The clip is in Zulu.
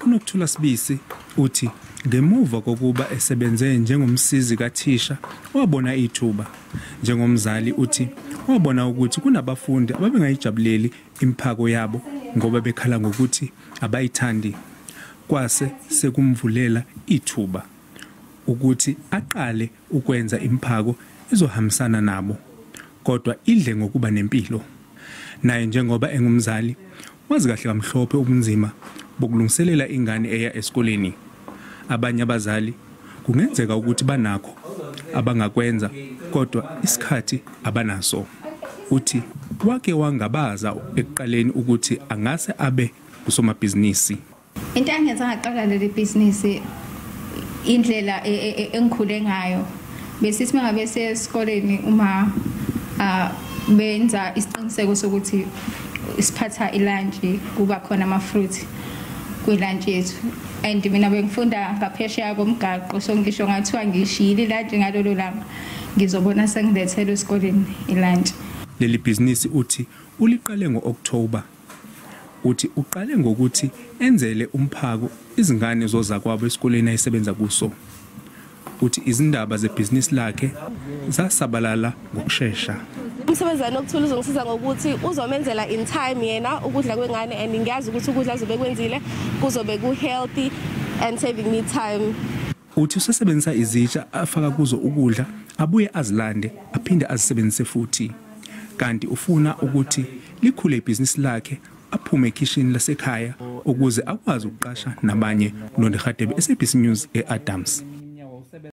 UNokuthula Sibisi uthi ngemuva kokuba esebenze njengomsizi kathisha wabona ithuba. Njengomzali uthi wabona ukuthi kunabafundi ababengayijabuleli imphako yabo ngoba bekhala ngokuthi abayithandi. Kwase sekumvulela ithuba ukuthi aqale ukwenza imphako ezohambisana nabo, kodwa idle ngokuba nempilo. Naye njengoba engumzali wazi kahle kamhlophe ubunzima bokulungiselela ingane eya esikoleni. Abanye abazali kungenzeka ukuthi banakho abangakwenza kodwa isikhathi abanaso. Uthi wake wangabaza ekuqaleni ukuthi angase abe usomabhizinisi. Into engenza ngaqala leli business indlela engikhule ngayo besithi mangabe sesikoleni uma benza isiqiniseko sokuthi isiphatha ilunch kuba khona ama fruit kwilunch yethu, and mina bengifunda ngaphesheya komgaqo, so ngisho ngathiwa ngishiyile ilunch ngalolo langa ngizobona sengilethele esikoleni ilunch. Leli business uthi uliqale ngo-October. Uthi uqale ngokuthi enzele umphako izingane zozakwabo esikoleni ayisebenza kuso. Uthi izindaba zebusiness lakhe zasabalala ngokusheshsha. Umsebenzi wokuthula uzongisiza ngokuthi uzomenzela in time yena ukudla kwengane, and ngiyazi ukuthi ukudla azobe kwenzile kuzobe ku healthy and saving me time. Uthi usebenzisa izitsha afaka kuzo ukudla abuye azilande aphinde azisebenzise futhi. Kanti ufuna ukuthi likhule ibusiness lakhe aphume ekitchen lasekhaya ukuze akwazi ukuqasha nabanye nonehadebe SABC News eAdams.